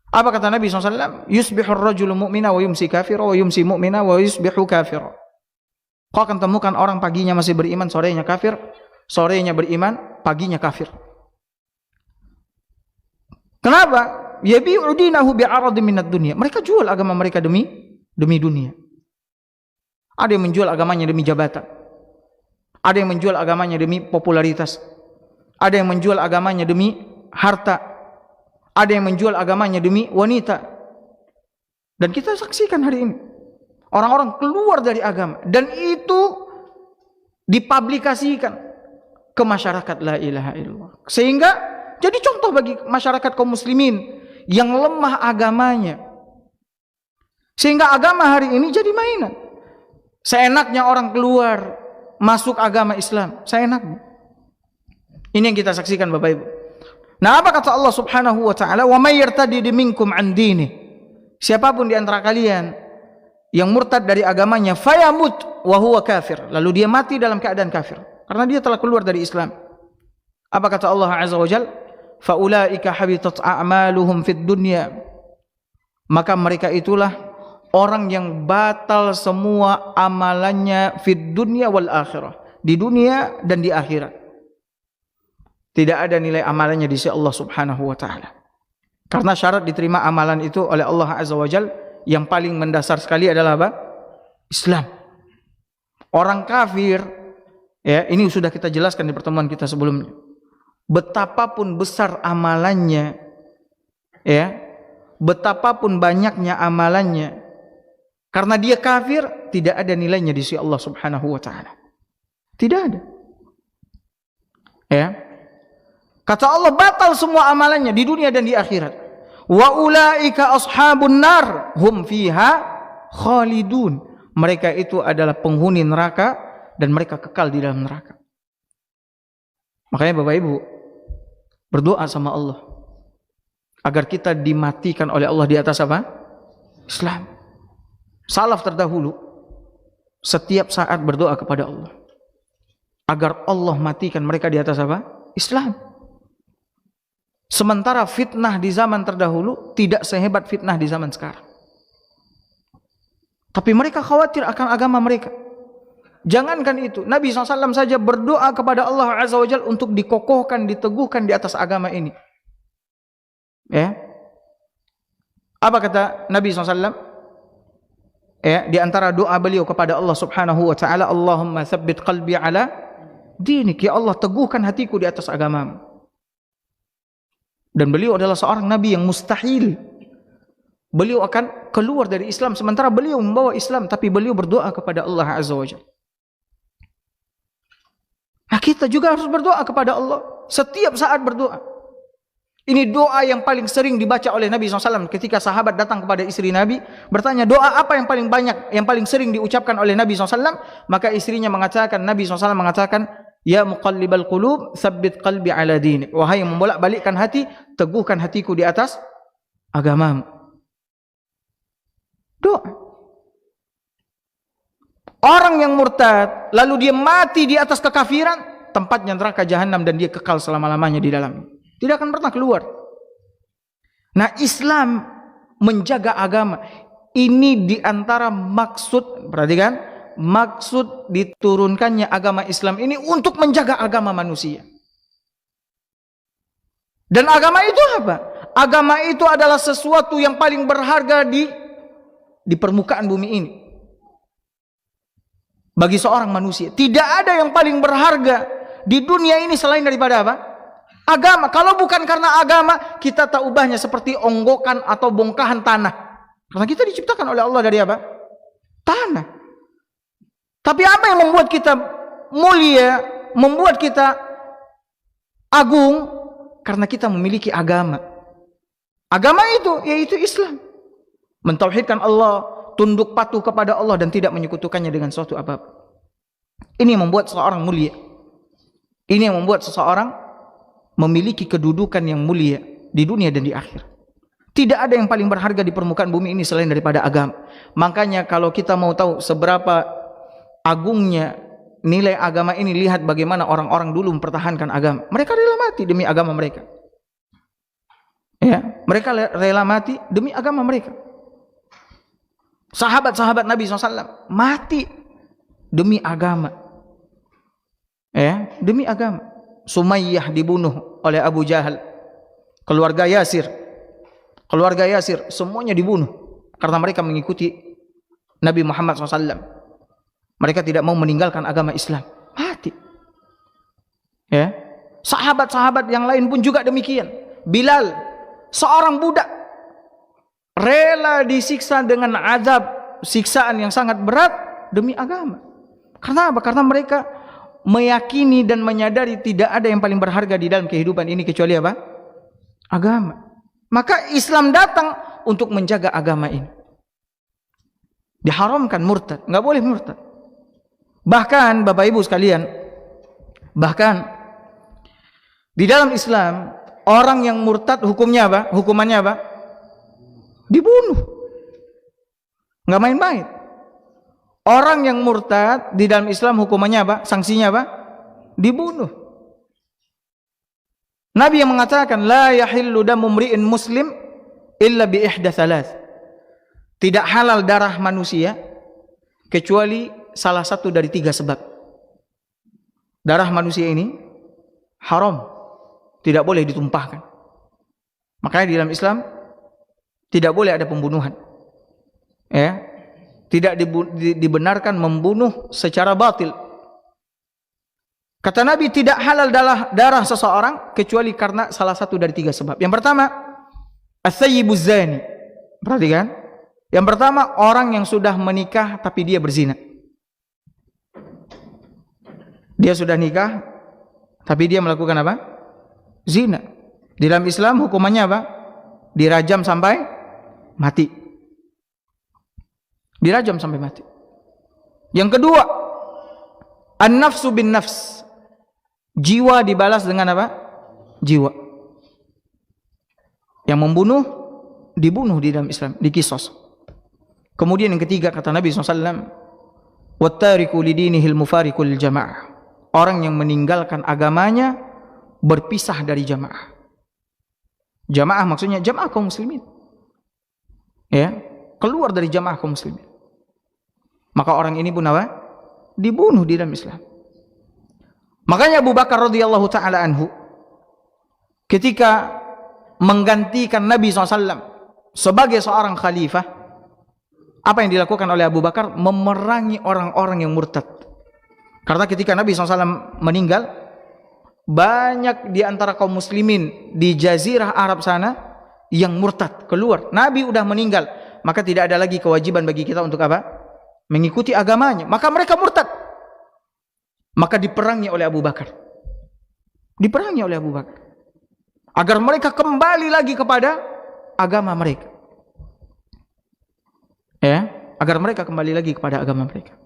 Apa kata Nabi SAW? Yusbihur rajulu mu'mina wa yumsi kafira wa yumsi mu'mina wa yusbihu kafira. Kau akan temukan orang paginya masih beriman, sorenya kafir, sorenya beriman, paginya kafir. Kenapa? Yabi'u dinahu bi'aradin minad dunya. Mereka jual agama mereka demi dunia. Ada yang menjual agamanya demi jabatan. Ada yang menjual agamanya demi popularitas. Ada yang menjual agamanya demi harta. Ada yang menjual agamanya demi wanita. Dan kita saksikan hari ini orang-orang keluar dari agama dan itu dipublikasikan ke masyarakat la ilaha illallah. Sehingga jadi contoh bagi masyarakat kaum muslimin yang lemah agamanya. Sehingga agama hari ini jadi mainan. Seenaknya orang keluar masuk agama Islam, seenaknya. Ini yang kita saksikan Bapak Ibu. Nah, apa kata Allah Subhanahu wa taala? Wa may yartadid minkum an dini. Siapapun di antara kalian yang murtad dari agamanya, fayamut wa huwa kafir, lalu dia mati dalam keadaan kafir karena dia telah keluar dari Islam. Apa kata Allah Azza wa Jalla? Fa ulaika habitat a'maluhum fid dunya. Maka mereka itulah orang yang batal semua amalannya fid dunya wal akhirah, di dunia dan di akhirat. Tidak ada nilai amalannya di sisi Allah Subhanahu wa taala. Karena syarat diterima amalan itu oleh Allah Azza wa Jalla yang paling mendasar sekali adalah apa? Islam. Orang kafir, ya, ini sudah kita jelaskan di pertemuan kita sebelumnya. Betapapun besar amalannya, ya, betapapun banyaknya amalannya, karena dia kafir, tidak ada nilainya di sisi Allah Subhanahu wa taala. Tidak ada. Ya. Kata Allah, batal semua amalannya di dunia dan di akhirat. Wa ulaika ashabun nar hum fiha khalidun. Mereka itu adalah penghuni neraka dan mereka kekal di dalam neraka. Makanya Bapak Ibu berdoa sama Allah agar kita dimatikan oleh Allah di atas apa? Islam. Salaf terdahulu setiap saat berdoa kepada Allah agar Allah matikan mereka di atas apa? Islam. Sementara fitnah di zaman terdahulu tidak sehebat fitnah di zaman sekarang. Tapi mereka khawatir akan agama mereka. Jangankan itu, Nabi SAW saja berdoa kepada Allah Azza wa Jalla untuk dikokohkan, diteguhkan di atas agama ini. Ya. Apa kata Nabi SAW? Ya, di antara doa beliau kepada Allah Subhanahu wa taala, Allahumma tsabbit qalbi ala dinik. Ya Allah, teguhkan hatiku di atas agamamu. Dan beliau adalah seorang nabi yang mustahil beliau akan keluar dari Islam sementara beliau membawa Islam, tapi beliau berdoa kepada Allah Azza wa Jalla. Nah, kita juga harus berdoa kepada Allah setiap saat berdoa. Ini doa yang paling sering dibaca oleh Nabi SAW ketika sahabat datang kepada istri Nabi bertanya, doa apa yang paling banyak, yang paling sering diucapkan oleh Nabi SAW? Maka istrinya mengatakan, Nabi SAW mengatakan, ya muqallibal qulub, tsabbit qalbi ala dinik. Wahai yang membolak-balikkan hati, teguhkan hatiku di atas agamamu. Doa. Orang yang murtad, lalu dia mati di atas kekafiran, tempatnya neraka jahanam dan dia kekal selama-lamanya di dalamnya. Tidak akan pernah keluar. Nah, Islam menjaga agama. Ini di antara maksud, perhatikan, maksud diturunkannya agama Islam ini untuk menjaga agama manusia. Dan agama itu apa? Agama itu adalah sesuatu yang paling berharga di permukaan bumi ini. Bagi seorang manusia, tidak ada yang paling berharga di dunia ini selain daripada apa? Agama. Kalau bukan karena agama, kita tak ubahnya seperti onggokan atau bongkahan tanah. Karena kita diciptakan oleh Allah dari apa? Tanah. Tapi apa yang membuat kita mulia, membuat kita agung? Karena kita memiliki agama. Agama itu yaitu Islam. Mentauhidkan Allah, tunduk patuh kepada Allah dan tidak menyekutukannya dengan suatu apapun. Ini yang membuat seseorang mulia. Ini yang membuat seseorang memiliki kedudukan yang mulia di dunia dan di akhir. Tidak ada yang paling berharga di permukaan bumi ini selain daripada agama. Makanya kalau kita mau tahu seberapa agungnya nilai agama ini, lihat bagaimana orang-orang dulu mempertahankan agama. Mereka rela mati demi agama mereka. Ya, mereka rela mati demi agama mereka. Sahabat-sahabat Nabi SAW mati demi agama. Ya, demi agama. Sumayyah dibunuh oleh Abu Jahal. Keluarga Yasir semuanya dibunuh karena mereka mengikuti Nabi Muhammad SAW. Mereka tidak mau meninggalkan agama Islam. Mati. Ya. Sahabat-sahabat yang lain pun juga demikian. Bilal, seorang budak, rela disiksa dengan azab, siksaan yang sangat berat demi agama. Karena apa? Karena mereka meyakini dan menyadari tidak ada yang paling berharga di dalam kehidupan ini kecuali apa? Agama. Maka Islam datang untuk menjaga agama ini. Diharamkan murtad, nggak boleh murtad. Bahkan Bapak Ibu sekalian, bahkan di dalam Islam orang yang murtad hukumnya apa? Hukumannya apa? Dibunuh. Nggak main-main. Orang yang murtad di dalam Islam hukumannya apa? Sanksinya apa? Dibunuh. Nabi yang mengatakan la yahillu damu mri'in muslim illa bi ihda thalath. Tidak halal darah manusia kecuali salah satu dari 3 sebab. Darah manusia ini haram, tidak boleh ditumpahkan. Makanya di dalam Islam tidak boleh ada pembunuhan. Ya, tidak dibenarkan membunuh secara batil. Kata Nabi tidak halal darah seseorang kecuali karena salah satu dari 3 sebab. Yang pertama, as-sayyibuz zani. Perhatikan. Yang pertama, orang yang sudah menikah tapi dia berzina. Dia sudah nikah tapi dia melakukan apa? Zina. Di dalam Islam hukumannya apa? Dirajam sampai mati. Dirajam sampai mati. Yang kedua, an-nafsu bin nafs. Jiwa dibalas dengan apa? Jiwa. Yang membunuh dibunuh di dalam Islam, dikisos. Kemudian yang ketiga kata Nabi SAW, wattariku lidinihil mufariku lil jamaah. Orang yang meninggalkan agamanya berpisah dari jamaah. Jamaah maksudnya jamaah kaum muslimin. Ya, keluar dari jamaah kaum muslimin. Maka orang ini pun apa? Dibunuh di dalam Islam. Makanya Abu Bakar radhiyallahu taala anhu ketika menggantikan Nabi SAW sebagai seorang khalifah, apa yang dilakukan oleh Abu Bakar? Memerangi orang-orang yang murtad. Karena ketika Nabi SAW meninggal, banyak di antara kaum muslimin di jazirah Arab sana yang murtad, keluar. Nabi udah meninggal, maka tidak ada lagi kewajiban bagi kita untuk apa? Mengikuti agamanya. Maka mereka murtad. Maka diperangi oleh Abu Bakar. Diperangi oleh Abu Bakar. Agar mereka kembali lagi kepada agama mereka. Ya, agar mereka kembali lagi kepada agama mereka.